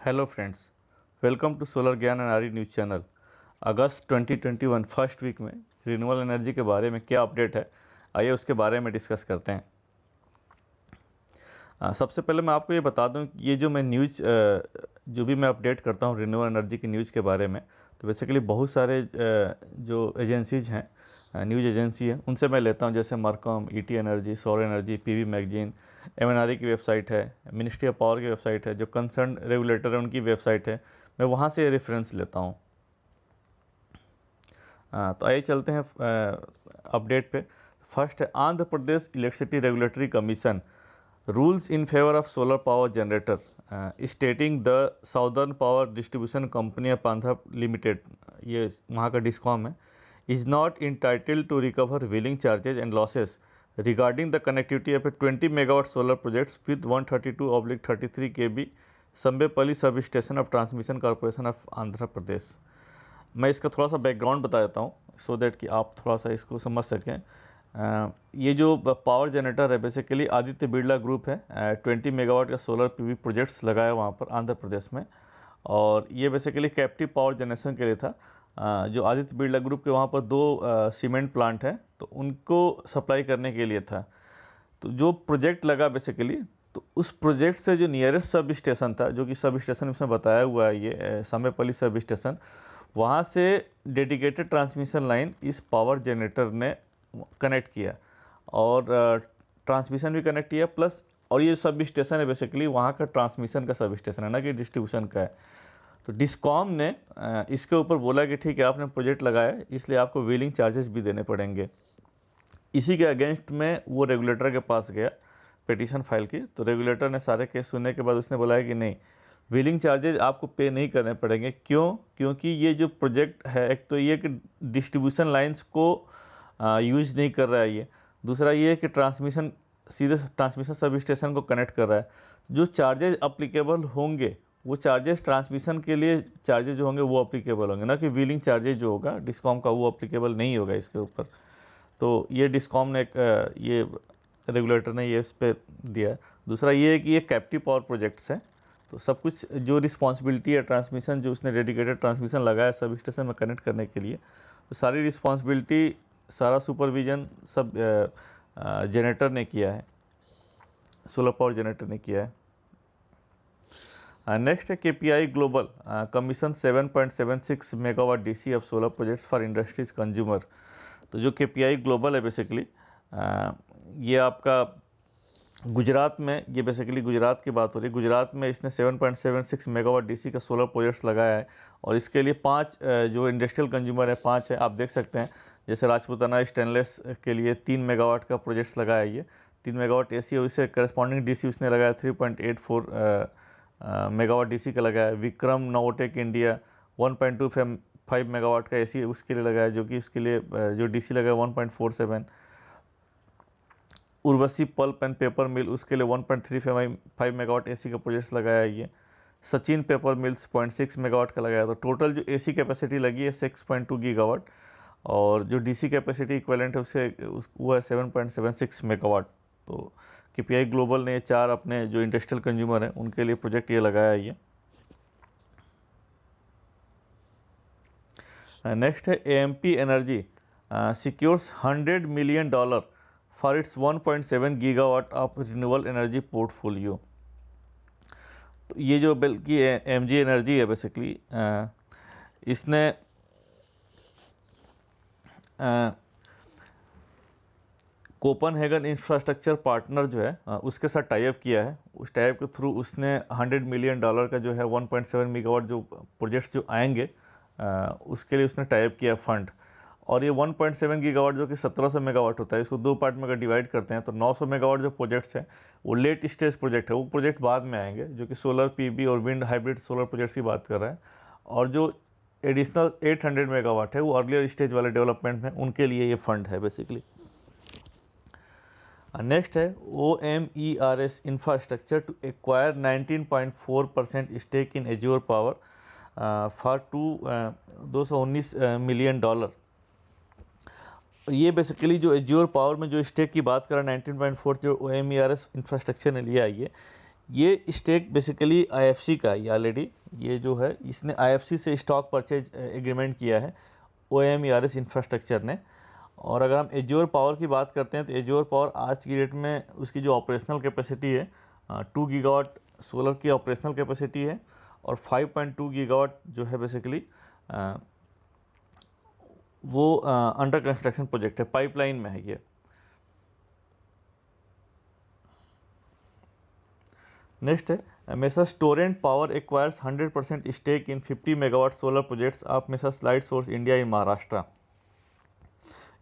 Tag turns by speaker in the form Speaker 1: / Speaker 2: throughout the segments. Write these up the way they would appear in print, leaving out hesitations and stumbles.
Speaker 1: Hello friends, welcome to solar Gyan and RE news channel. अगस्त 2021 first week में renewable energy के बारे में क्या अपडेट है, आइए उसके बारे में डिस्कस करते हैं। सबसे पहले मैं आपको ये बता दूं कि ये जो मैं न्यूज़ जो भी मैं अपडेट करता हूं रिन्यूएबल एनर्जी की न्यूज़ के बारे में, तो बेसिकली बहुत सारे जो एजेंसीज हैं, न्यूज़ एजेंसी है, उनसे मैं लेता हूं, जैसे मरकम, ईटी एनर्जी, सौर एनर्जी, पीवी मैगजीन, एमएनआरई की वेबसाइट है, मिनिस्ट्री ऑफ पावर की वेबसाइट है, जो कंसर्न रेगुलेटर है उनकी वेबसाइट है, मैं वहाँ से रेफरेंस लेता हूँ। तो आइए चलते हैं अपडेट पे। फर्स्ट है Andhra Pradesh electricity regulatory commission rules in favour of solar power generator stating the southern power distribution company of Andhra limited, ये वहाँ का डिस्कॉम है, is not entitled to recover wheeling charges and losses regarding the connectivity of a 20 megawatt solar projects with 132/33 kV Sambepalli substation of Transmission Corporation of Andhra Pradesh. मैं इसका थोड़ा सा background बता देता हूँ सो दैट कि आप थोड़ा सा इसको समझ सकें। ये जो पावर जनरेटर है बेसिकली आदित्य बिरला ग्रुप है, 20 मेगावाट का सोलर पीवी प्रोजेक्ट्स लगाया वहाँ पर आंध्र प्रदेश में, और ये बेसिकली कैप्टिव पावर जनरेशन के लिए था। जो आदित्य बिरला ग्रुप के वहाँ पर दो सीमेंट प्लांट हैं, तो उनको सप्लाई करने के लिए था। तो जो प्रोजेक्ट लगा बेसिकली, तो उस प्रोजेक्ट से जो नियरेस्ट सब स्टेशन था, जो कि सब स्टेशन इसमें बताया हुआ है ये सामेपल्ली सब स्टेशन, वहाँ से डेडिकेटेड ट्रांसमिशन लाइन इस पावर जनरेटर ने कनेक्ट किया, और ट्रांसमिशन भी कनेक्ट किया प्लस, और ये सब स्टेशन है बेसिकली वहाँ का ट्रांसमिशन का सब स्टेशन है, ना कि डिस्ट्रीब्यूशन का है। तो डिस्कॉम ने इसके ऊपर बोला कि ठीक है, आपने प्रोजेक्ट लगाया इसलिए आपको व्हीलिंग चार्जेस भी देने पड़ेंगे। इसी के अगेंस्ट में वो रेगुलेटर के पास गया, पिटीशन फाइल की, तो रेगुलेटर ने सारे केस सुनने के बाद उसने बोला कि नहीं, व्हीलिंग चार्जेज आपको पे नहीं करने पड़ेंगे। क्यों? क्योंकि ये जो प्रोजेक्ट है, एक तो ये कि डिस्ट्रीब्यूशन लाइंस को यूज़ नहीं कर रहा है ये, दूसरा ये है कि ट्रांसमिशन सीधे ट्रांसमिशन सब स्टेशन को कनेक्ट कर रहा है। जो चार्जेज अप्लीकेबल होंगे वो चार्जेस ट्रांसमिशन के लिए चार्जेज जो होंगे वो अप्लीकेबल होंगे, ना कि व्हीलिंग चार्जेज जो होगा डिस्कॉम का वो अप्लीकेबल नहीं होगा इसके ऊपर। तो ये डिस्कॉम ने ये रेगुलेटर ने ये इस पर दिया है। दूसरा ये है कि ये कैप्टिव पावर प्रोजेक्ट्स हैं, तो सब कुछ जो रिस्पॉन्सिबिलिटी है ट्रांसमिशन, जो उसने डेडिकेटेड ट्रांसमिशन लगाया सब स्टेशन में कनेक्ट करने के लिए, तो सारी रिस्पॉन्सिबिलिटी, सारा सुपरविजन सब जनरेटर ने किया है, सोलर पावर जनरेटर ने किया है। नेक्स्ट है KPI global commission 7.76 megawatt DC of solar projects for industries consumer. तो जो केपीआई ग्लोबल है बेसिकली ये आपका गुजरात में, ये बेसिकली गुजरात की बात हो रही है। गुजरात में इसने 7.76 मेगावाट डीसी का सोलर प्रोजेक्ट्स लगाया है, और इसके लिए 5 जो इंडस्ट्रियल कंज्यूमर है 5 है, आप देख सकते हैं। जैसे राजपूताना स्टेनलेस के लिए 3 मेगावाट का प्रोजेक्ट्स लगाया, ये 3 मेगावाट एसी, और इससे करस्पॉन्डिंग डीसी उसने लगाया 3.84 मेगावाट डीसी का लगाया। विक्रम नोवोटेक इंडिया 1.25 मेगावाट का एसी उसके लिए लगाया, जो कि इसके लिए जो डीसी लगाया 1.47। उर्वशी पल्प एंड पेपर मिल उसके लिए 1.35 मेगावाट एसी का प्रोजेक्ट लगाया है ये। सचिन पेपर मिल्स 0.6 मेगावाट का लगाया। तो टोटल जो एसी कैपेसिटी लगी है 6.2 गीगावाट, और जो डीसी कैपेसिटी इक्विवेलेंट है उससे वो है 7.76 मेगावाट। तो केपीआई ग्लोबल ने ये 4 अपने जो इंडस्ट्रियल कंज्यूमर हैं उनके लिए प्रोजेक्ट ये लगाया है ये। नेक्स्ट है AMP energy secures $100 million for its 1.7 gigawatt of renewable energy portfolio. तो ये जो बल्कि एमजी एनर्जी है बेसिकली, इसने कोपनहेगन इंफ्रास्ट्रक्चर पार्टनर जो है उसके साथ टाई अप किया है। उस टाई अप के थ्रू उसने $100 मिलियन का जो है 1.7 मेगावाट जो प्रोजेक्ट्स जो आएंगे उसके लिए उसने टाई अप किया फंड। और ये 1.7 गीगावाट जो कि 1700 मेगावाट होता है, इसको 2 पार्ट में अगर डिवाइड करते हैं तो 900 मेगावाट जो प्रोजेक्ट्स हैं वो लेट स्टेज प्रोजेक्ट है, वो प्रोजेक्ट बाद में आएंगे, जो कि सोलर पीवी और विंड हाइब्रिड सोलर प्रोजेक्ट्स की बात कर रहे हैं। और जो एडिशनल 800 मेगावाट है वो अर्लियर स्टेज वाले डेवलपमेंट में, उनके लिए ये फंड है बेसिकली। नेक्स्ट है OMERS infrastructure to acquire 19.4% stake in Azure Power for $219 million. ये बेसिकली जो एज्योर पावर में जो स्टेक की बात कर रहा है 19.4 जो OMERS इंफ्रास्ट्रक्चर ने लिया है ये स्टेक बेसिकली आईएफसी का, ये ऑलरेडी ये जो है इसने आईएफसी से स्टॉक परचेज एग्रीमेंट किया है OMERS इंफ्रास्ट्रक्चर ने। और अगर हम एज्योर पावर की बात करते हैं तो एज्योर पावर आज की डेट में उसकी जो ऑपरेशनल कैपेसिटी है 2 गीगावाट सोलर की ऑपरेशनल कैपेसिटी है, और 5.2 गीगावाट जो है बेसिकली वो अंडर कंस्ट्रक्शन प्रोजेक्ट है, पाइपलाइन में है ये। नेक्स्ट है Messrs Torrent Power acquires 100% stake in 50 megawatt solar projects of Messrs Lightsource India in Maharashtra.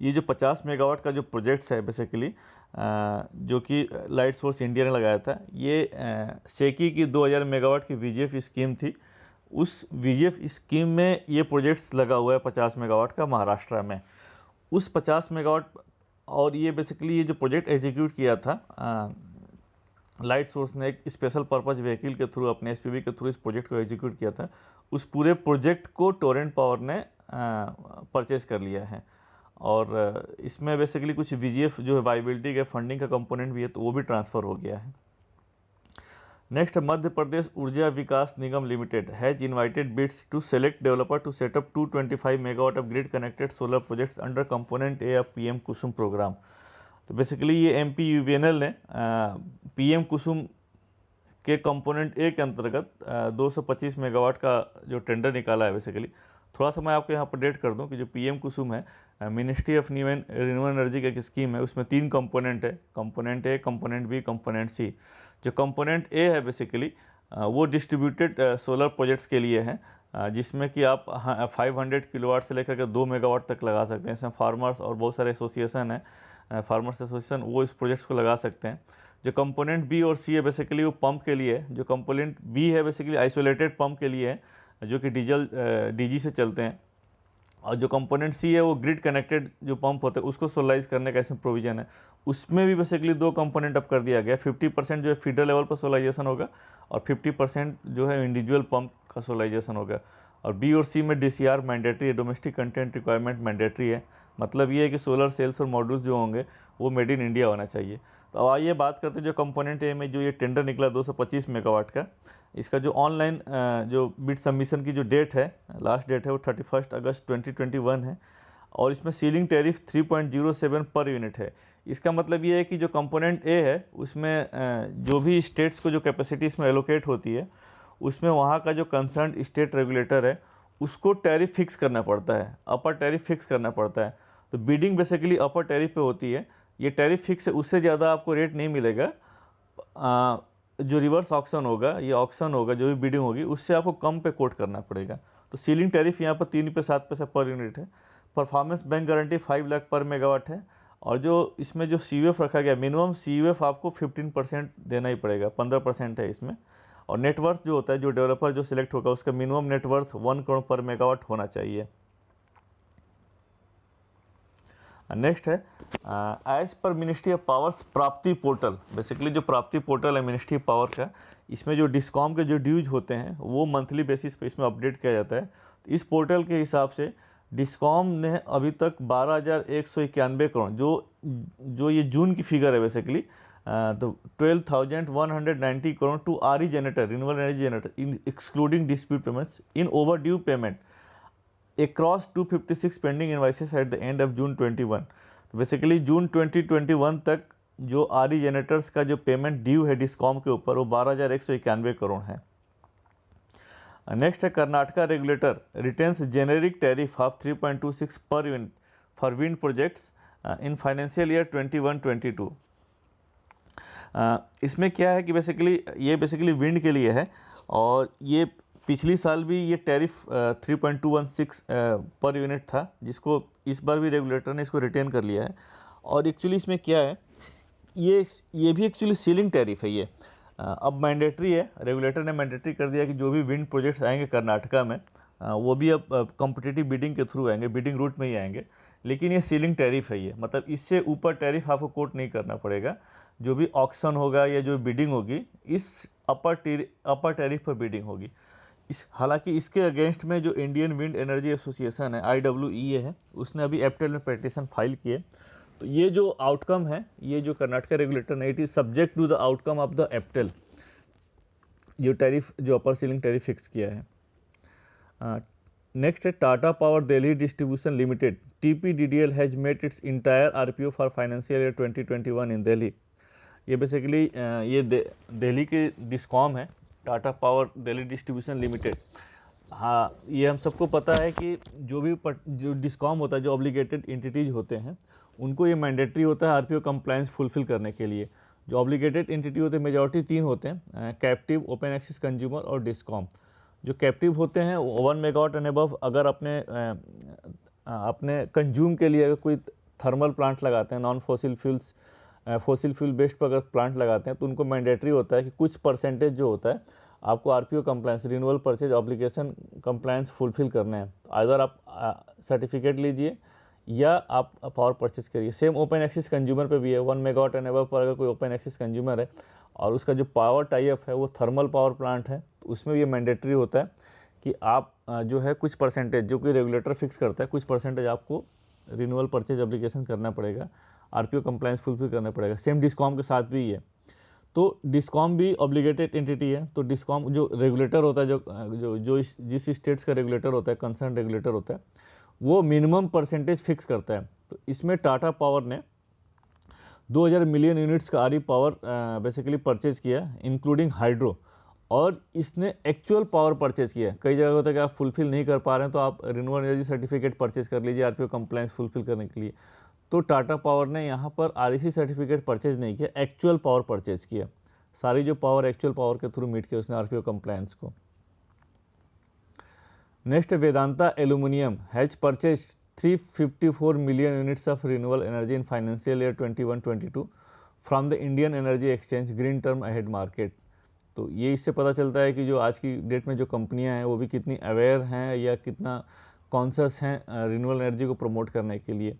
Speaker 1: ये जो 50 मेगावाट का जो प्रोजेक्ट्स है बेसिकली जो कि लाइट सोर्स इंडिया ने लगाया था, ये सेकी की 2000 मेगावाट की VGF स्कीम थी। उस VGF स्कीम में ये प्रोजेक्ट्स लगा हुआ है 50 मेगावाट का महाराष्ट्र में। उस 50 मेगावाट, और ये बेसिकली ये जो प्रोजेक्ट एग्जीक्यूट किया था लाइट सोर्स ने एक स्पेशल पर्पज व्हीकल के थ्रू, अपने SPV के थ्रू इस प्रोजेक्ट को एग्जीक्यूट किया था। उस पूरे प्रोजेक्ट को टोरेंट पावर ने परचेज कर लिया है, और इसमें बेसिकली कुछ VGF जो है वाइबिलिटी के फंडिंग का कंपोनेंट भी है, तो वो भी ट्रांसफ़र हो गया है। Next, Madhya Pradesh Urja Vikas Nigam limited has invited bids to select developer to set up 225 megawatt off grid connected solar projects under component A of PM Kusum program. तो बेसिकली ये MPUVNL ने PM कुसुम के कंपोनेंट ए के अंतर्गत 225 मेगावाट का जो टेंडर निकाला है। बेसिकली थोड़ा सा मैं आपको यहाँ पर डेट कर दूँ कि जो PM कुसुम है ministry of new and renewable energy का एक स्कीम है, उसमें 3 कंपोनेंट है, component A, component B, component C. जो कंपोनेंट ए है बेसिकली वो डिस्ट्रीब्यूटेड सोलर प्रोजेक्ट्स के लिए है, जिसमें कि आप 500 किलोवाट से लेकर के 2 मेगावाट तक लगा सकते हैं। इसमें फार्मर्स और बहुत सारे एसोसिएशन है, फार्मर्स एसोसिएशन, वो इस प्रोजेक्ट्स को लगा सकते हैं। जो कंपोनेंट बी और सी है बेसिकली वो पंप के लिए है। जो कंपोनेंट बी है बेसिकली आइसोलेटेड पंप के लिए है, जो कि डीजल DG से चलते हैं। और जो कंपोनेंट सी है वो ग्रिड कनेक्टेड जो पंप होते हैं उसको सोलराइज करने का इसमें प्रोविजन है। उसमें भी बेसिकली 2 कंपोनेंट अप कर दिया गया, 50% जो है फीडर लेवल पर सोलराइजेशन होगा, और 50% जो है इंडिविजुअल पंप का सोलराइजेशन होगा। और बी और सी में DCR मैंडेटरी है, डोमेस्टिक कंटेंट रिक्वायरमेंट मैंडेटरी है। मतलब ये है कि सोलर सेल्स और मॉड्यूल्स जो होंगे वो मेड इन इंडिया होना चाहिए। तो अब आइए बात करते हैं जो कंपोनेंट ए में जो ये टेंडर निकला 225 मेगावाट का, इसका जो ऑनलाइन जो बिड सबमिशन की जो डेट है, लास्ट डेट है वो 31 अगस्त 2021 है, और इसमें सीलिंग टैरिफ 3.07 पर यूनिट है। इसका मतलब ये है कि जो कंपोनेंट ए है उसमें जो भी स्टेट्स को जो कैपेसिटी इसमें एलोकेट होती है, उसमें वहाँ का जो कंसर्न स्टेट रेगुलेटर है उसको टैरिफ फिक्स करना पड़ता है, अपर टैरिफ फिक्स करना पड़ता है। तो बिडिंग बेसिकली अपर टैरिफ पे होती है। ये टैरिफ फिक्स है, उससे ज़्यादा आपको रेट नहीं मिलेगा। जो रिवर्स ऑक्शन होगा, ये ऑक्शन होगा, जो भी बिडिंग होगी उससे आपको कम पे कोट करना पड़ेगा। तो सीलिंग टैरिफ यहाँ पर 3 रुपये 7 पैसे पर यूनिट है। परफॉर्मेंस बैंक गारंटी 5 लाख पर मेगावाट है। और जो इसमें जो CUF रखा गया, मिनिमम CUF आपको 15% देना ही पड़ेगा, 15% है इसमें। और नेटवर्थ जो होता है, जो डेवलपर जो सिलेक्ट होगा उसका मिनिमम नेटवर्थ 1 करोड़ पर मेगावाट होना चाहिए। नेक्स्ट है as per ministry of power's Praapti portal. Basically जो प्राप्ति पोर्टल है मिनिस्ट्री ऑफ पावर का, इसमें जो डिस्कॉम के जो ड्यूज होते हैं वो मंथली बेसिस पे इसमें अपडेट किया जाता है। तो इस पोर्टल के हिसाब से डिस्कॉम ने अभी तक 12,191 करोड़, जो ये जून की फिगर है बेसिकली, तो 12,190 crore to RE generator, renewable energy generator, in excluding dispute payments in overdue payment across 256 pending invoices at the end of June 21। तो बेसिकली जून 2021 तक जो RE जनरेटर्स का जो पेमेंट ड्यू है डिस्कॉम के ऊपर वो 12,191 करोड़ है। नेक्स्ट है Karnataka regulator retains generic tariff of 3.26 per unit for wind projects in financial year 21-22। इसमें क्या है कि बेसिकली विंड के लिए है, और ये पिछली साल भी ये टैरिफ 3.216 पर यूनिट था, जिसको इस बार भी रेगुलेटर ने इसको रिटेन कर लिया है। और एक्चुअली इसमें क्या है, ये भी एक्चुअली सीलिंग टैरिफ है। ये अब मैंडेटरी है, रेगुलेटर ने मैंडेटरी कर दिया कि जो भी विंड प्रोजेक्ट्स आएंगे कर्नाटका में वो भी अब कॉम्पिटिटिव बिडिंग के थ्रू आएंगे, बिडिंग रूट में ही आएंगे। लेकिन ये सीलिंग टैरिफ है, ये मतलब इससे ऊपर टैरिफ आपको कोट नहीं करना पड़ेगा। जो भी ऑक्शन होगा या जो बिडिंग होगी इस अपर टैरिफ पर बिडिंग होगी। हालांकि इसके अगेंस्ट में जो इंडियन विंड एनर्जी एसोसिएशन है IWEA है, उसने अभी एप्टेल में पिटीशन फाइल किए। तो ये जो आउटकम है, ये जो कर्नाटका रेगुलेटर ने, it is subject to the outcome of the APTEL. जो टैरिफ, जो अपर सीलिंग टैरिफ फिक्स किया है। नेक्स्ट है Tata power Delhi distribution limited TPDDL has met its entire RPO for financial year 2021 in Delhi. ये बेसिकली ये दिल्ली की डिस्कॉम है, Tata power Delhi distribution limited. हाँ, ये हम सबको पता है कि जो डिस्कॉम होता है, जो ऑब्लिगेटेड एंटिटीज होते हैं, उनको ये मैंडेटरी होता है RPO कंप्लायंस फुलफिल करने के लिए। जो ऑब्लिगेटेड एंटिटी होते हैं मेजॉरिटी 3 होते हैं, कैप्टिव, ओपन एक्सेस कंज्यूमर और डिस्कॉम। जो कैप्टिव होते हैं 1 मेगावाट एंड अबव, अगर अपने कंज्यूम के लिए अगर कोई थर्मल प्लांट लगाते हैं, non fossil fuels fossil fuel based पर अगर प्लांट लगाते हैं, तो उनको मैंडेटरी होता है कि कुछ परसेंटेज जो होता है आपको RPO compliance, renewal purchase obligation compliance fulfil करना है। अगर आप सर्टिफिकेट लीजिए या आप पावर परचेज करिए। सेम ओपन एक्सेस कंज्यूमर पे भी है। 1 मेगावाट एंड अबव पर अगर कोई ओपन एक्सेस कंज्यूमर है और उसका जो पावर टाई अप है वो थर्मल पावर प्लांट है, तो उसमें ये मैंडेटरी होता है कि आप जो है कुछ परसेंटेज, जो कि रेगुलेटर फिक्स करता है, कुछ परसेंटेज आपको रिन्यूअल परचेज ऑब्लिगेशन करना पड़ेगा, RPO कंप्लायंस फुलफिल करना पड़ेगा। सेम डिस्कॉम के साथ भी है। तो डिस्कॉम भी ऑब्लिगेटेड एंटिटी है, तो डिस्कॉम जो रेगुलेटर होता है, जो जिस स्टेट्स का रेगुलेटर होता है, कंसर्न रेगुलेटर होता है, वो मिनिमम परसेंटेज फिक्स करता है। तो इसमें टाटा पावर ने 2000 मिलियन यूनिट्स का RE पावर बेसिकली परचेज किया, इंक्लूडिंग हाइड्रो, और इसने एक्चुअल पावर परचेज किया। कई जगह होता है कि आप फुलफिल नहीं कर पा रहे हैं, तो आप रिन्यूएबल एनर्जी सर्टिफिकेट परचेज कर लीजिए RPO कंप्लायंस फुलफिल करने के लिए। तो टाटा पावर ने यहाँ पर REC सर्टिफिकेट परचेज नहीं किया, एक्चुअल पावर परचेज किया। सारी जो पावर एक्चुअल पावर के थ्रू मीट किया उसने RPO कंप्लायंस को। Next, Vedanta aluminium has purchase 354 million units of renewable energy in financial year 21-22 from the Indian energy exchange green term ahead market. तो ये इससे पता चलता है कि जो आज की डेट में जो कंपनियां हैं वो भी कितनी अवेयर हैं या कितना कॉन्शियस हैं रिन्यूएबल एनर्जी को प्रमोट करने के लिए।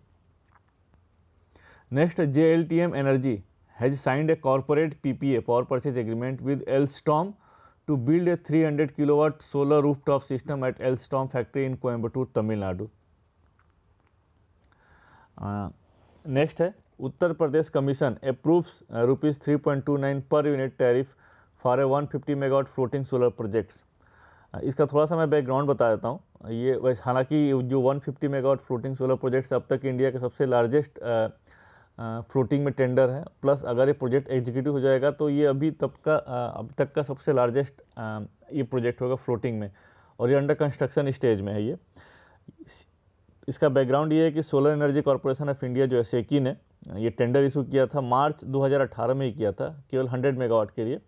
Speaker 1: Next, JLTM energy has signed a corporate PPA power purchase agreement with Alstom to build a 300 kilowatt solar rooftop system at Alstom factory in Coimbatore, Tamil Nadu. Next है, Uttar Pradesh commission approves rupees 3.29 per unit tariff for a 150 megawatt floating solar projects. इसका थोड़ा सा मैं background बता देता हूँ। ये वैसे हालांकि जो 150 मेगावाट फ्लोटिंग सोलर प्रोजेक्ट्स अब तक इंडिया के सबसे लार्जेस्ट फ्लोटिंग में टेंडर है, प्लस अगर ये प्रोजेक्ट एग्जीक्यूटिव हो जाएगा तो ये अब तक का सबसे लार्जेस्ट ये प्रोजेक्ट होगा फ्लोटिंग में, और ये अंडर कंस्ट्रक्शन स्टेज में है। ये इसका बैकग्राउंड ये है कि solar energy corporation of India जो है सेकी ने ये टेंडर इशू किया था, मार्च 2018 में ही किया था, केवल 100 मेगावाट के लिए।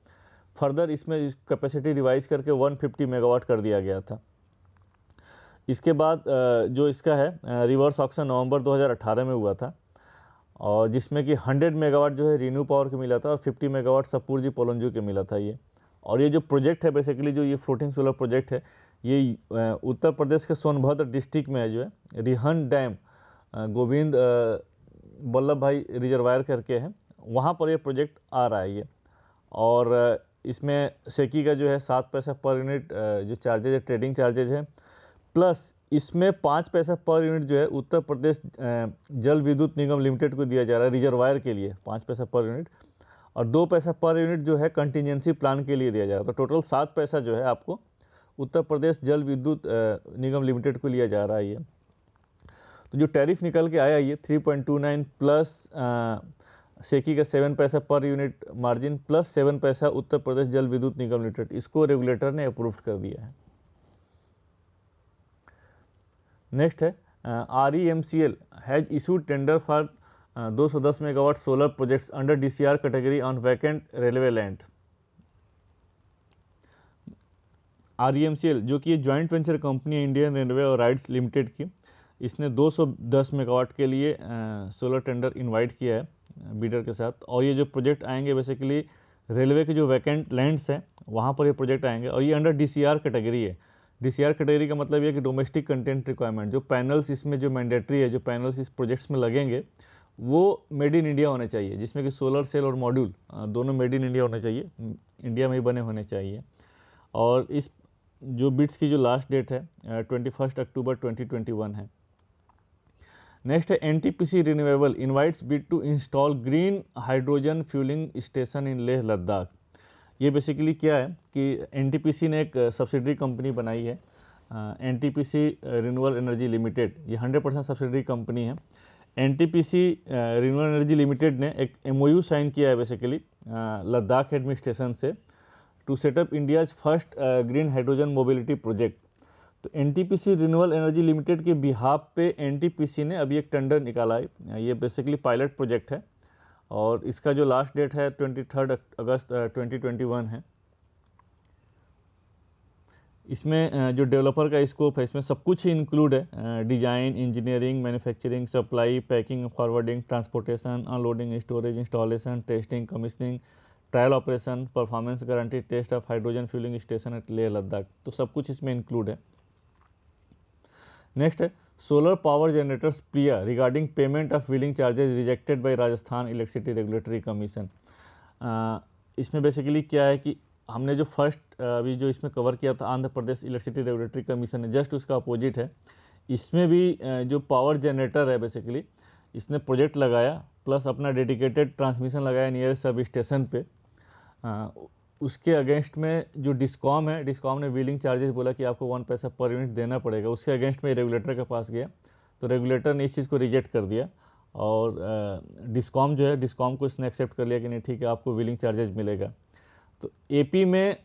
Speaker 1: फर्दर इसमें कैपेसिटी रिवाइज करके 150 मेगावाट कर दिया गया था। इसके बाद जो इसका है रिवर्स ऑक्शन नवंबर 2018 में हुआ था, और जिसमें कि 100 मेगावाट जो है रीन्यू पावर के मिला था और 50 मेगावाट सपूरजी पोलंजू के मिला था ये। और ये जो प्रोजेक्ट है बेसिकली जो ये फ्लोटिंग सोलर प्रोजेक्ट है, ये उत्तर प्रदेश के सोनभद्र डिस्ट्रिक्ट में है, जो है रिहन डैम गोविंद वल्लभ भाई रिजर्वायर करके है, वहाँ पर ये प्रोजेक्ट आ रहा है ये। और इसमें सेकी का जो है 7 पैसा पर यूनिट जो चार्जेज है, ट्रेडिंग चार्जेज है, प्लस इसमें 5 पैसा पर यूनिट जो है उत्तर प्रदेश जल विद्युत निगम लिमिटेड को दिया जा रहा है रिजर्वायर के लिए 5 पैसा पर यूनिट, और 2 पैसा पर यूनिट जो है कंटिजेंसी प्लान के लिए दिया जा रहा है। तो टोटल 7 पैसा जो है आपको उत्तर प्रदेश जल विद्युत निगम लिमिटेड को लिया जा रहा है ये। तो जो टैरिफ निकल के आया ये 3.29 प्लस सेकी का 7 पैसा पर यूनिट मार्जिन प्लस 7 पैसा उत्तर प्रदेश जल विद्युत निगम लिमिटेड, इसको रेगुलेटर ने अप्रूव कर दिया है। नेक्स्ट है REMCL has issued tender for 210 megawatt solar projects under DCR category on vacant railway land. REMCL जो कि ये जॉइंट वेंचर कंपनी है इंडियन रेलवे और राइड्स लिमिटेड की, इसने 210 मेगावाट के लिए सोलर टेंडर इनवाइट किया है बीडर के साथ। और ये जो प्रोजेक्ट आएंगे बेसिकली रेलवे के जो वैकेंट लैंड्स हैं वहाँ पर ये प्रोजेक्ट आएंगे, और ये अंडर DCR कैटेगरी है। DCR कैटेगरी का मतलब ये कि डोमेस्टिक कंटेंट रिक्वायरमेंट, जो पैनल्स इसमें जो मैंडेटरी है, जो पैनल्स इस प्रोजेक्ट्स में लगेंगे वो मेड इन इंडिया होने चाहिए, जिसमें कि सोलर सेल और मॉड्यूल दोनों मेड इन इंडिया होने चाहिए, इंडिया में ही बने होने चाहिए। और इस जो बिड्स की जो लास्ट डेट है 21 अक्टूबर 2021 है। नेक्स्ट है NTPC renewable invites bid to install green hydrogen fuelling station in Leh Ladakh. ये बेसिकली क्या है कि एनटीपीसी ने एक सब्सिडरी कंपनी बनाई है, एनटीपीसी रिन्यूएबल एनर्जी लिमिटेड। ये 100% सब्सिडरी कंपनी है। एनटीपीसी रिन्यूएबल एनर्जी लिमिटेड ने एक एमओयू साइन किया है बेसिकली लद्दाख एडमिनिस्ट्रेशन से to set up India's first green hydrogen mobility project. तो एनटीपीसी रिन्यूएबल एनर्जी लिमिटेड के बिहाफ पे एनटीपीसी ने अभी एक टेंडर निकाला है। ये बेसिकली पायलट प्रोजेक्ट है और इसका जो लास्ट डेट है 23 अगस्त 2021 है। इसमें जो डेवलपर का स्कोप है इसमें सब कुछ ही इंक्लूड है, design, engineering, manufacturing, supply, packing, forwarding, transportation, unloading, storage, installation, testing, commissioning, trial operation, performance guarantee test of hydrogen fuelling station at Leh Ladakh. तो सब कुछ इसमें इंक्लूड है। नेक्स्ट है solar power generators prayer regarding payment of wheeling charges rejected by Rajasthan electricity regulatory commission. इसमें basically क्या है कि हमने जो फर्स्ट अभी जो इसमें कवर किया था Andhra Pradesh electricity regulatory commission है, जस्ट उसका अपोजिट है। इसमें भी जो पावर जनरेटर है बेसिकली इसने प्रोजेक्ट लगाया प्लस अपना डेडिकेटेड ट्रांसमिशन लगाया नियर सब स्टेशन पे। उसके अगेंस्ट में जो डिस्कॉम है, डिस्कॉम ने व्हीलिंग चार्जेस बोला कि आपको 1 पैसा पर यूनिट देना पड़ेगा। उसके अगेंस्ट में रेगुलेटर के पास गया तो रेगुलेटर ने इस चीज़ को रिजेक्ट कर दिया और डिस्कॉम जो है डिस्कॉम को इसने एक्सेप्ट कर लिया कि नहीं ठीक है आपको व्हीलिंग चार्जेस मिलेगा। तो एपी में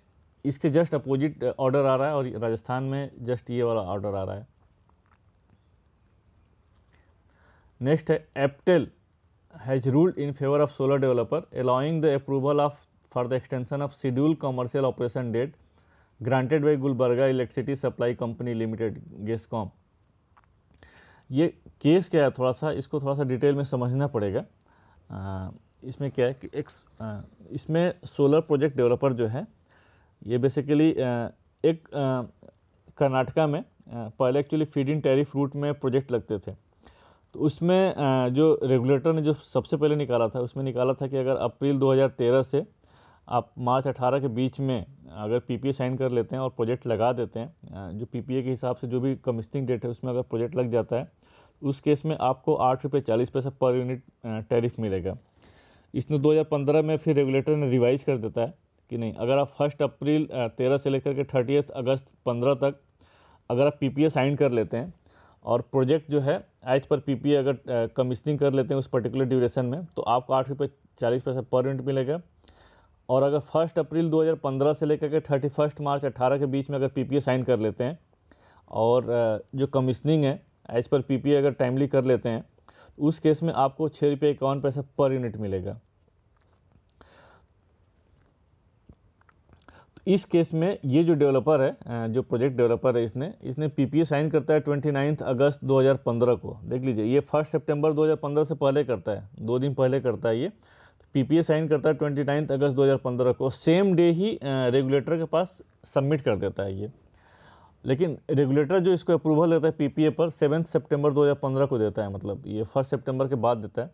Speaker 1: इसके जस्ट अपोजिट ऑर्डर आ रहा है और राजस्थान में जस्ट ये वाला ऑर्डर आ रहा है। नेक्स्ट है APTEL has ruled in favour of solar developer allowing the approval of for the extension of schedule commercial operation date granted by Gulbarga electricity supply company limited GESCOM. ये केस क्या है, इसको थोड़ा सा डिटेल में समझना पड़ेगा। इसमें क्या है कि इसमें सोलर प्रोजेक्ट डेवलपर जो है ये बेसिकली एक कर्नाटका में पहले actually feed in tariff route में प्रोजेक्ट लगते थे। तो उसमें जो रेगुलेटर ने जो सबसे पहले निकाला था उसमें निकाला था कि अगर अप्रैल 2013 से आप मार्च 18 के बीच में अगर पीपीए साइन कर लेते हैं और प्रोजेक्ट लगा देते हैं, जो पीपीए के हिसाब से जो भी कमीशनिंग डेट है उसमें अगर प्रोजेक्ट लग जाता है उस केस में आपको 8.40 रुपये पर यूनिट टैरिफ मिलेगा। इसने 2015 में फिर रेगुलेटर ने रिवाइज कर देता है कि नहीं, अगर आप 1 अप्रैल 13 से लेकर के 30 अगस्त 15 तक अगर आप पीपीए साइन कर लेते हैं और प्रोजेक्ट जो है एज पर पीपीए अगर कमीशनिंग कर लेते हैं उस पर्टिकुलर ड्यूरेशन में तो आपको 8.40 रुपये पर यूनिट मिलेगा। और अगर 1 अप्रैल 2015 से लेकर के 31 मार्च 18 के बीच में अगर पीपीए साइन कर लेते हैं और जो कमीशनिंग है एज पर पीपीए अगर टाइमली कर लेते हैं उस केस में आपको 6.51 रुपये पर यूनिट मिलेगा। तो इस केस में ये जो डेवलपर है, जो प्रोजेक्ट डेवलपर है, इसने पीपीए साइन करता है 29 अगस्त 2015 को। देख लीजिए ये 1 सितंबर 2015 से पहले करता है, 2 दिन पहले करता है। ये पीपीए साइन करता है 29 अगस्त 2015 को, सेम डे ही रेगुलेटर के पास सबमिट कर देता है ये। लेकिन रेगुलेटर जो इसको अप्रूवल देता है पीपीए पर 7 सितंबर 2015 को देता है, मतलब ये 1 सितंबर के बाद देता है।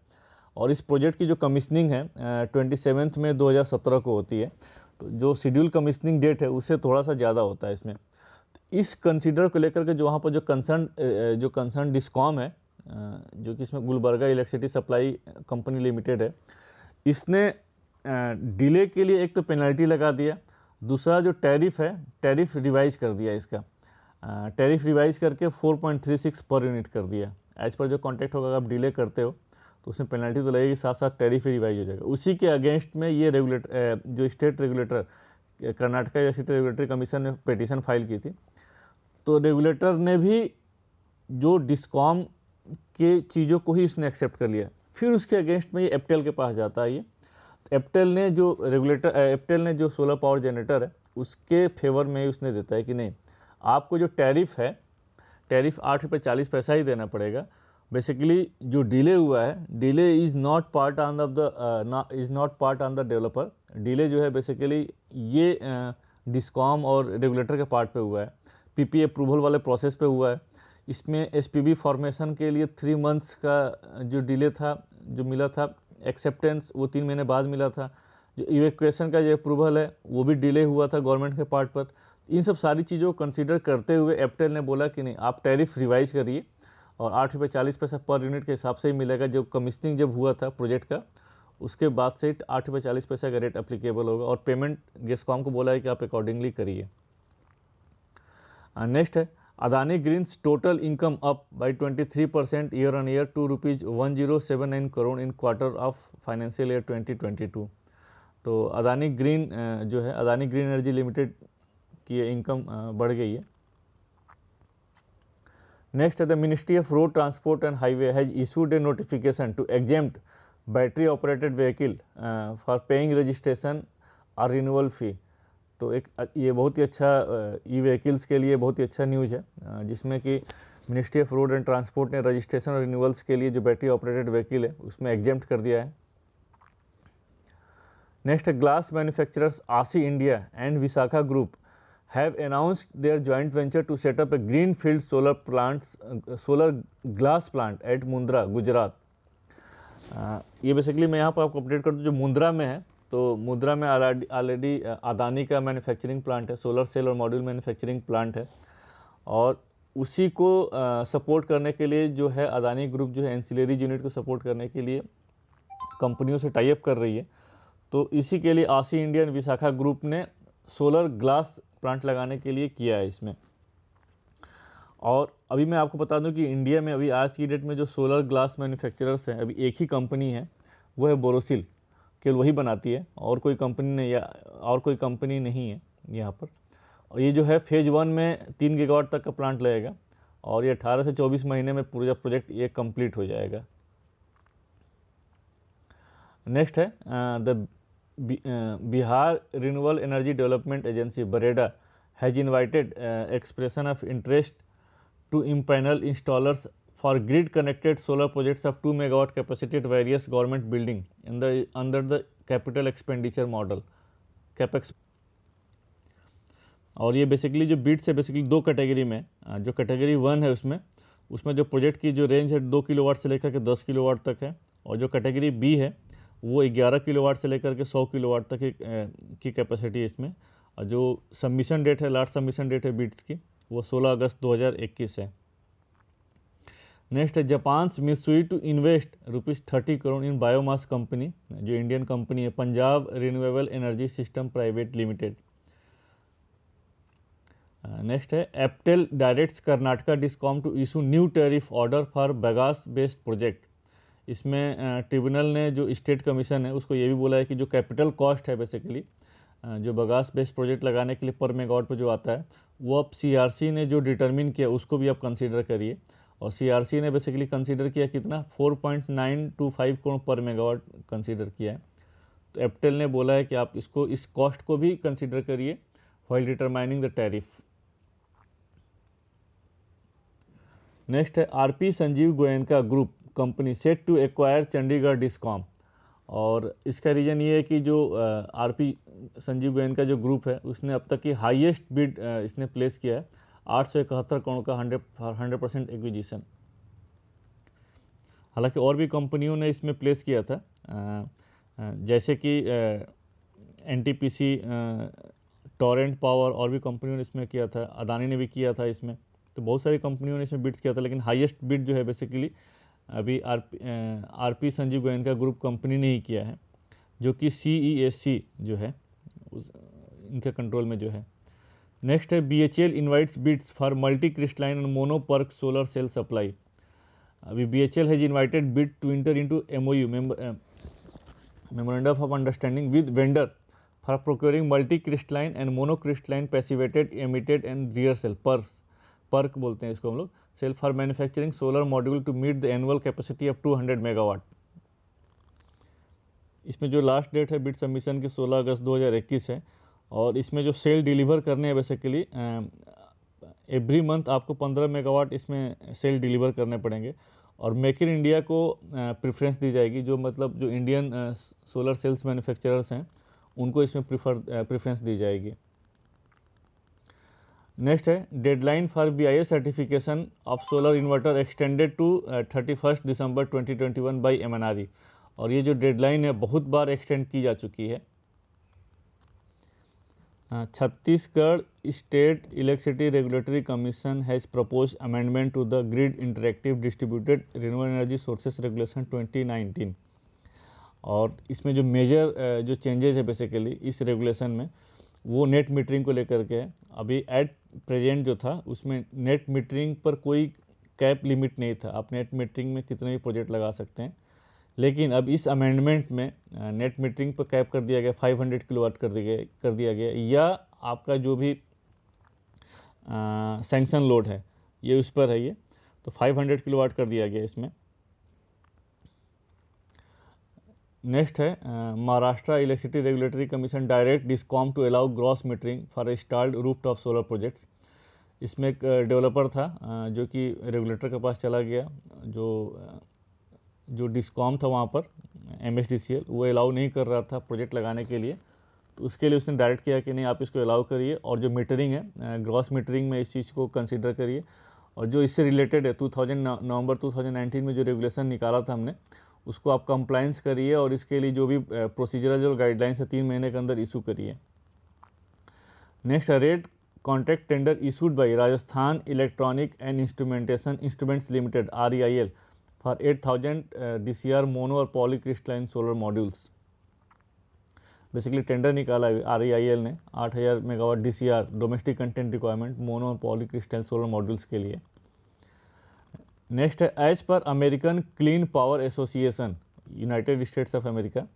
Speaker 1: और इस प्रोजेक्ट की जो कमीशनिंग है 27 मई 2017 को होती है। तो जो शेड्यूल कमीशनिंग डेट है उससे थोड़ा सा ज़्यादा होता है इसमें। तो इस कंसीडर को लेकर के जो वहाँ पर जो कंसर्न डिस्कॉम है, जो कि इसमें Gulbarga electricity supply company limited है, इसने डिले के लिए एक तो पेनल्टी लगा दिया, दूसरा जो टैरिफ है टैरिफ रिवाइज कर दिया। इसका टैरिफ रिवाइज करके 4.36 पर यूनिट कर दिया। एज पर जो कॉन्ट्रैक्ट होगा अगर आप डिले करते हो तो उसमें पेनल्टी तो लगेगी, साथ साथ टैरिफ ही रिवाइज हो जाएगा। उसी के अगेंस्ट में ये रेगुलेटर जो state regulator Karnataka electricity regulatory commission ने पिटीशन फाइल की थी। तो रेगुलेटर ने भी जो डिस्कॉम के चीज़ों को ही इसने एक्सेप्ट कर लिया। फिर उसके अगेंस्ट में ये एप्टेल के पास जाता है। ये एप्टेल ने जो सोलर पावर जनरेटर है उसके फेवर में उसने देता है कि नहीं, आपको जो टैरिफ है टैरिफ 8.40 रुपये ही देना पड़ेगा। बेसिकली जो डिले हुआ है, delay is not part on the developer. Delay जो है बेसिकली ये डिस्कॉम और रेगुलेटर के पार्ट पे हुआ है, पीपीए अप्रूवल वाले प्रोसेस पे हुआ है। इसमें एसपीबी फॉर्मेशन के लिए 3 मंथ्स का जो डिले था, जो मिला था एक्सेप्टेंस, वो 3 महीने बाद मिला था। जो इवैक्यूएशन का जो अप्रूवल है वो भी डिले हुआ था गवर्नमेंट के पार्ट पर। इन सब सारी चीज़ों को कंसीडर करते हुए एप्टेल ने बोला कि नहीं, आप टैरिफ रिवाइज करिए और 8.40 रुपये पर यूनिट के हिसाब से ही मिलेगा। जो कमीशनिंग जब हुआ था प्रोजेक्ट का उसके बाद से 8 रुपये 40 पैसे का रेट अप्लीकेबल होगा और पेमेंट गेस्कॉम को बोला है कि आप अकॉर्डिंगली करिए। नेक्स्ट है Adani green's total income up by 23% year on year to ₹1079 crore in quarter of financial year 2022। तो अदानी ग्रीन जो है अदानी ग्रीन एनर्जी लिमिटेड की इनकम बढ़ गई है। नेक्स्ट है the ministry of road transport and highway has issued a notification to exempt battery operated vehicle for paying registration और renewal fee. तो एक ये बहुत ही अच्छा ई व्हीकल्स के लिए बहुत ही अच्छा न्यूज़ है, जिसमें कि ministry of road and transport ने रजिस्ट्रेशन और रिन्यूअल्स के लिए जो बैटरी ऑपरेटेड व्हीकल है उसमें एग्जेम्प्ट कर दिया है। नेक्स्ट है ग्लास मैन्युफैक्चरर्स आसी India and Vishakha group have announced their joint venture to set up a greenfield solar glass plant at Mundra Gujarat. ये बेसिकली मैं यहाँ पर आपको अपडेट कर दूँ, जो मुंद्रा में है, तो मुंद्रा में ऑलरेडी अदानी का मैन्युफैक्चरिंग प्लांट है, सोलर सेल और मॉड्यूल मैन्युफैक्चरिंग प्लांट है, और उसी को सपोर्ट करने के लिए जो है अदानी ग्रुप जो है एंसिलरी यूनिट को सपोर्ट करने के लिए कंपनियों से टाई अप कर रही है। तो इसी के लिए आसी इंडियन विशाखा ग्रुप ने सोलर ग्लास प्लांट लगाने के लिए किया है इसमें। और अभी मैं आपको बता दूं कि इंडिया में अभी आज की डेट में जो सोलर ग्लास मैन्युफैक्चरर्स हैं, अभी एक ही कंपनी है, वो है बोरोसिल, केवल वही बनाती है, और कोई कंपनी नहीं, या और कोई कंपनी नहीं है यहाँ पर। और ये जो है फेज़ 1 में 3 गीगावाट तक का प्लांट लगेगा और ये 18 से 24 महीने में पूरा प्रोजेक्ट ये कंप्लीट हो जाएगा। नेक्स्ट है the Bihar Renewable Energy Development Agency BREDA has invited expression of interest to impanel installers for grid connected solar projects of 2 megawatt capacity at various government building under the capital expenditure model capex। और ये basically जो bits है basically दो category में, जो category 1 है उसमें जो प्रोजेक्ट की जो रेंज है 2 किलोवाट से लेकर के 10 किलोवाट तक है, और जो कैटेगरी बी है वो 11 किलोवाट से लेकर के 100 किलोवाट तक की कैपेसिटी है इसमें। और जो सबमिशन डेट है, लास्ट सबमिशन डेट है बिट्स की, वो 16 अगस्त 2021 है। नेक्स्ट है Japan's Mitsui to invest ₹30 crore in biomass company, जो इंडियन कंपनी है Punjab renewable energy system private limited. Next है APTEL directs Karnataka discom to issue new tariff order for bagasse based project. इसमें ट्रिब्यूनल ने जो स्टेट कमीशन है उसको ये भी बोला है कि जो कैपिटल कॉस्ट है बेसिकली जो बगास बेस्ड प्रोजेक्ट लगाने के लिए पर मेगावाट पे जो आता है, वो अब सीआरसी ने जो डिटरमिन किया उसको भी आप कंसीडर करिए। और सीआरसी ने बेसिकली कंसीडर किया कितना 4.925 करोड़ पर मेगावाट कंसीडर किया है। तो एप्टेल ने बोला है कि आप इसको इस कॉस्ट को भी कंसीडर करिए while determining the tariff. Next है RP Sanjiv Goenka group company set to acquire Chandigarh discom. और इसका रीज़न ये है कि जो आरपी संजीव गोयनका जो ग्रुप है उसने अब तक की हाईएस्ट बिड इसने प्लेस किया है 871 करोड़ का 100% एक्विजिशन। हालांकि और भी कंपनियों ने इसमें प्लेस किया था, जैसे कि एनटीपीसी, टोरेंट पावर, और भी कंपनियों ने इसमें किया था, अदानी ने भी किया था इसमें। तो बहुत सारी कंपनियों ने इसमें बिड्स किया था, लेकिन हाईएस्ट बिड जो है बेसिकली अभी RP Sanjiv Goenka group company ने ही किया है, जो कि CESC जो है इनके कंट्रोल में जो है। नेक्स्ट है BHEL invites bids for multi crystalline and mono PERC solar cell supply. अभी BHEL has invited bid to enter into MOU memorandum of understanding with vendor for procuring multi crystalline and mono crystalline passivated emitter and rear cell PERC बोलते हैं इसको हम लोग, cell for manufacturing solar module to meet the annual capacity of 200 megawatt. इसमें जो last date है bid submission की 16 अगस्त 2021 है, और इसमें जो सेल डिलीवर करने हैं बेसिकली एवरी मंथ आपको 15 मेगावाट इसमें सेल डिलीवर करने पड़ेंगे। और मेक इन इंडिया को प्रेफरेंस दी जाएगी, जो मतलब जो इंडियन सोलर सेल्स मैन्युफैक्चरर्स हैं उनको इसमें प्रेफरेंस दी जाएगी। नेक्स्ट है deadline for BIS certification of solar inverter extended to 31 दिसंबर 2021 बाई MNRE। और ये जो डेडलाइन है बहुत बार एक्सटेंड की जा चुकी है। Chhattisgarh state electricity regulatory commission has propose amendment to the grid interactive distributed renewable energy sources regulation 2019। और इसमें जो मेजर जो चेंजेस है बेसिकली इस रेगुलेशन में वो नेट मीटरिंग को लेकर के है। अभी एट प्रेजेंट जो था उसमें नेट मीटरिंग पर कोई कैप लिमिट नहीं था, आप नेट मीटरिंग में कितने भी प्रोजेक्ट लगा सकते हैं। लेकिन अब इस अमेंडमेंट में नेट मीटरिंग पर कैप कर दिया गया, 500 किलोवाट कर दिया गया, या आपका जो भी सैंक्शन लोड है ये उस पर है, ये तो 500 किलोवाट कर दिया गया इसमें। नेक्स्ट है Maharashtra electricity regulatory commission direct discom to allow gross metering for installed rooftop solar projects. इसमें एक डेवलपर था जो कि रेगुलेटर के पास चला गया, जो डिस्कॉम था वहाँ पर MSDCL, वो अलाउ नहीं कर रहा था प्रोजेक्ट लगाने के लिए, तो उसके लिए उसने डायरेक्ट किया कि नहीं आप इसको अलाउ करिए, और जो मीटरिंग है ग्रॉस मीटरिंग में इस चीज़ को कंसिडर करिए। और जो इससे रिलेटेड है नवंबर 2019 में जो रेगुलेशन निकाला था हमने, उसको आप कंप्लाइंस करिए, और इसके लिए जो भी प्रोसीजरल जो गाइडलाइंस है 3 महीने के अंदर इशू करिए। Next rate contract tender issued by Rajasthan electronic and instruments limited REIL for 8000 DCR mono और polycrystalline solar modules. Basically tender निकाला है REIL ने 8000 megawatt DCR domestic content requirement mono और पॉलीक्रिस्टलाइन सोलर मॉड्यूल्स के लिए। नेक्स्ट है as per American clean power association United States of America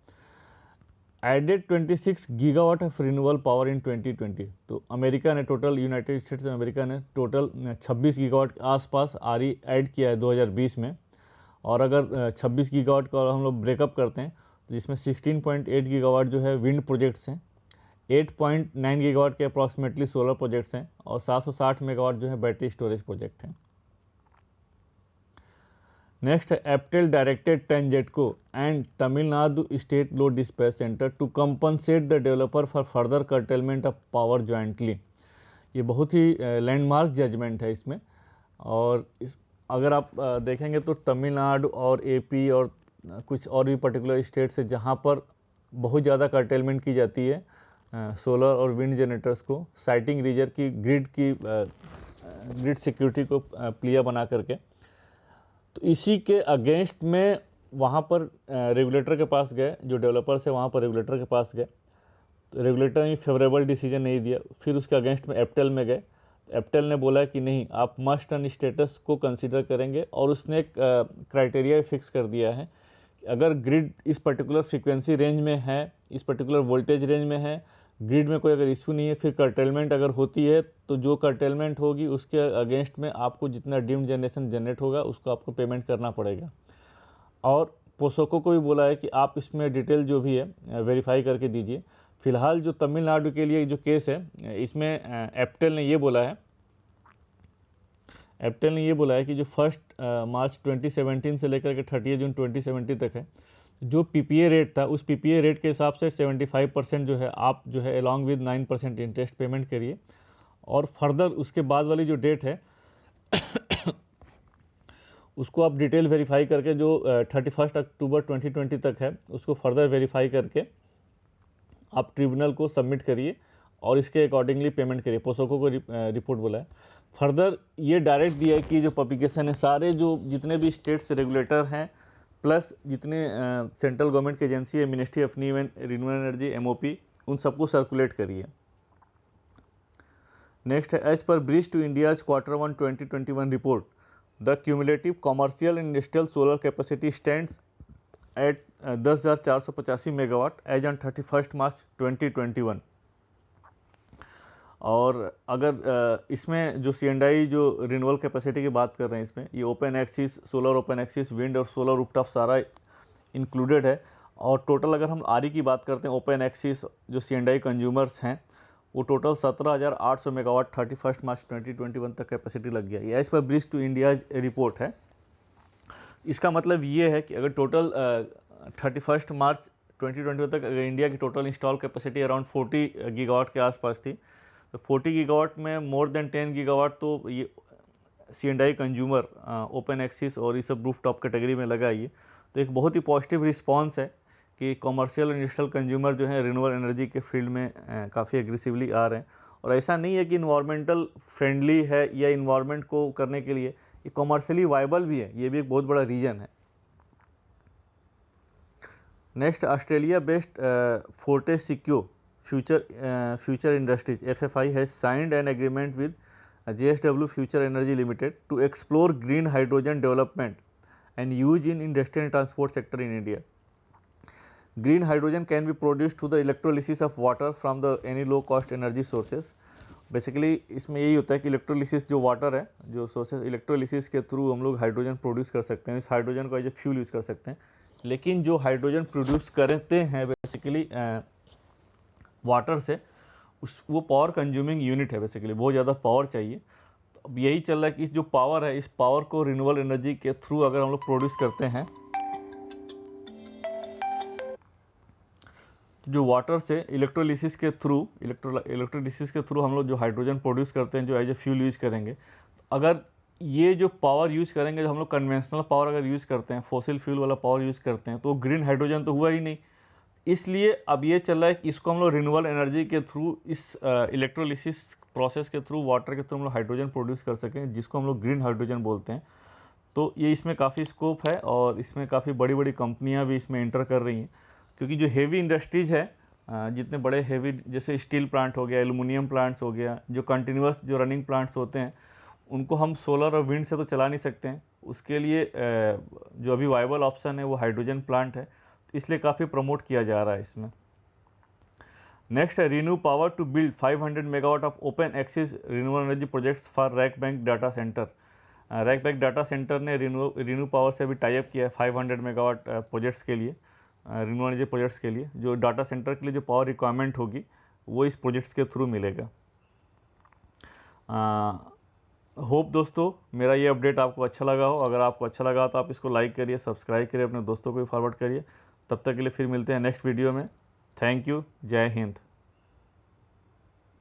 Speaker 1: added 26 gigawatt of renewable power in 2020। तो America ने total, United States of America ने total 26 gigawatt के आसपास RE add किया है 2020 में। और अगर 26 गीगावाट का हम लोग ब्रेकअप करते हैं तो जिसमें 16.8 गीगावाट जो है विंड प्रोजेक्ट्स हैं, 8.9 गीगावाट के अप्रॉक्सीमेटली सोलर प्रोजेक्ट्स हैं, और 760 मेगावाट जो है बैटरी स्टोरेज प्रोजेक्ट हैं। नेक्स्ट है APTEL directed TANGEDCO and Tamil Nadu state load dispatch centre to compensate the developer for further curtailment of power jointly. ये बहुत ही लैंडमार्क जजमेंट है इसमें। और अगर आप देखेंगे तो तमिलनाडु और AP और कुछ और भी पर्टिकुलर स्टेट्स है जहाँ पर बहुत ज़्यादा कर्टेलमेंट की जाती है सोलर और विंड जनरेटर्स को, साइटिंग रीजर की ग्रिड सिक्योरिटी को प्लिया बना करके। तो इसी के अगेंस्ट में वहाँ पर रेगुलेटर के पास गए, जो डेवलपर्स है वहाँ पर रेगुलेटर के पास गए, तो रेगुलेटर ने फेवरेबल डिसीजन नहीं दिया। फिर उसके अगेंस्ट में एप्टेल में गए, एप्टेल ने बोला कि नहीं आप मस्ट एंड स्टेटस को कंसीडर करेंगे, और उसने एक क्राइटेरिया फिक्स कर दिया है कि अगर ग्रिड इस पर्टिकुलर फ्रीक्वेंसी रेंज में है, इस पर्टिकुलर वोल्टेज रेंज में है, ग्रिड में कोई अगर इशू नहीं है, फिर कर्टेलमेंट अगर होती है तो जो कर्टेलमेंट होगी उसके अगेंस्ट में आपको जितना डीम्ड जनरेशन जनरेट होगा उसको आपको पेमेंट करना पड़ेगा। और पोसोको को भी बोला है कि आप इसमें डिटेल जो भी है वेरीफाई करके दीजिए। फिलहाल जो तमिलनाडु के लिए जो केस है इसमें एप्टेल ने ये बोला है कि जो 1 मार्च 2017 से लेकर के 30 जून 2017 तक है, जो PPA रेट था उस PPA रेट के हिसाब से 75% जो है आप जो है अलॉन्ग विद 9% इंटरेस्ट पेमेंट करिए। और फर्दर उसके बाद वाली जो डेट है उसको आप डिटेल वेरीफाई करके, जो 31 अक्टूबर 2020 तक है उसको फर्दर वेरीफाई करके आप ट्रिब्यूनल को सबमिट करिए और इसके अकॉर्डिंगली पेमेंट करिए। पोसोको को रिपोर्ट बोला है। फर्दर ये डायरेक्ट दिया है कि जो पब्लिकेशन है सारे जो जितने भी स्टेट्स रेगुलेटर हैं प्लस जितने सेंट्रल गवर्नमेंट की एजेंसी है, ministry of new and renewable energy MOP, उन सबको सर्कुलेट करिए। नेक्स्ट है as per Bridge to India's Q1 2021 report the cumulative commercial and industrial solar capacity stands at 10,485 megawatt as on 31 March 2021। और अगर इसमें जो C&I जो रिन्यूएबल कैपेसिटी की बात कर रहे हैं, इसमें ये open access, solar open access, wind और सोलर रूफटॉप सारा इंक्लूडेड है। और टोटल अगर हम RE की बात करते हैं, ओपन एक्सिस जो C&I कंज्यूमर्स हैं वो टोटल 17,800 मेगावाट 31 मार्च 2021 तक कैपेसिटी लग गया। ये as per Bridge to India report है। इसका मतलब ये है कि अगर टोटल 31 मार्च 2021 तक अगर इंडिया की total install capacity around 40 gigawatt के आसपास थी, तो 40 गीगावाट में मोर देन 10 गीगावाट तो ये C&I कंज्यूमर ओपन एक्सिस और ये सब रूफटॉप कैटेगरी में लगा। ये तो एक बहुत ही पॉजिटिव रिस्पांस है कि कॉमर्शियल और इंडस्ट्रियल कंज्यूमर जो है रिन्यूएबल एनर्जी के फील्ड में काफ़ी एग्रेसिवली आ रहे हैं। और ऐसा नहीं है कि इन्वायरमेंटल फ्रेंडली है या इन्वायरमेंट को करने के लिए ये कॉमर्शियली वायबल भी है, ये भी एक बहुत बड़ा रीज़न है। Next, Australia based Fortescue Future Industries FFI has signed an agreement with JSW future energy limited to explore green hydrogen development and use in industrial and transport sector in India. Green hydrogen can be produced through the electrolysis of water from the any low cost energy sources. Basically इसमें यही होता है कि electrolysis जो water है, जो sources electrolysis के through हम लोग हाइड्रोजन प्रोड्यूस कर सकते हैं, इस हाइड्रोजन को एज ए फ्यूल यूज़ कर सकते हैं। लेकिन जो हाइड्रोजन प्रोड्यूस करते हैं बेसिकली वाटर से, वो पावर कंज्यूमिंग यूनिट है, बेसिकली बहुत ज़्यादा पावर चाहिए। अब यही चल रहा है कि इस जो पावर है, इस पावर को रिन्यूएबल एनर्जी के थ्रू अगर हम लोग प्रोड्यूस करते हैं, तो जो वाटर से इलेक्ट्रोलिसिस के थ्रू हम लोग जो हाइड्रोजन प्रोड्यूस करते हैं, जो एज ए फ्यूल यूज़ करेंगे, अगर ये जो पावर यूज़ करेंगे, जो हम लोग कन्वेंशनल पावर अगर यूज़ करते हैं, फॉसिल फ्यूल वाला पावर यूज़ करते हैं, तो ग्रीन हाइड्रोजन तो हुआ ही नहीं। इसलिए अब ये चल रहा है कि इसको हम लोग रिन्यूएबल एनर्जी के थ्रू, इस इलेक्ट्रोलिसिस प्रोसेस के थ्रू, वाटर के थ्रू हम लोग हाइड्रोजन प्रोड्यूस कर सकें, जिसको हम लोग ग्रीन हाइड्रोजन बोलते हैं। तो ये इसमें काफ़ी स्कोप है और इसमें काफ़ी बड़ी बड़ी कंपनियां भी इसमें एंटर कर रही हैं, क्योंकि जो हेवी इंडस्ट्रीज़ है, जितने बड़े हेवी जैसे स्टील प्लांट हो गया, एल्युमिनियम प्लांट्स हो गया, जो कंटिन्यूस जो रनिंग प्लांट्स होते हैं, उनको हम सोलर और विंड से तो चला नहीं सकते हैं। उसके लिए जो अभी वाइबल ऑप्शन है वो हाइड्रोजन प्लांट है, इसलिए काफ़ी प्रमोट किया जा रहा है इसमें। नेक्स्ट है ReNew power to build 500 megawatt of open access renewable energy projects for RackBank data centre. RackBank data centre ने रिन्यू पावर से अभी टाई अप किया है 500 मेगावाट प्रोजेक्ट्स के लिए, रिन्यूएबल एनर्जी प्रोजेक्ट्स के लिए। जो डाटा सेंटर के लिए जो पावर रिक्वायरमेंट होगी वो इस प्रोजेक्ट्स के थ्रू मिलेगा। होप दोस्तों मेरा ये अपडेट आपको अच्छा लगा हो। अगर आपको अच्छा लगा तो आप इसको लाइक करिए, सब्सक्राइब करिए, अपने दोस्तों को भी फॉरवर्ड करिए। तब तक के लिए फिर मिलते हैं नेक्स्ट वीडियो में। Thank you. जय हिंद।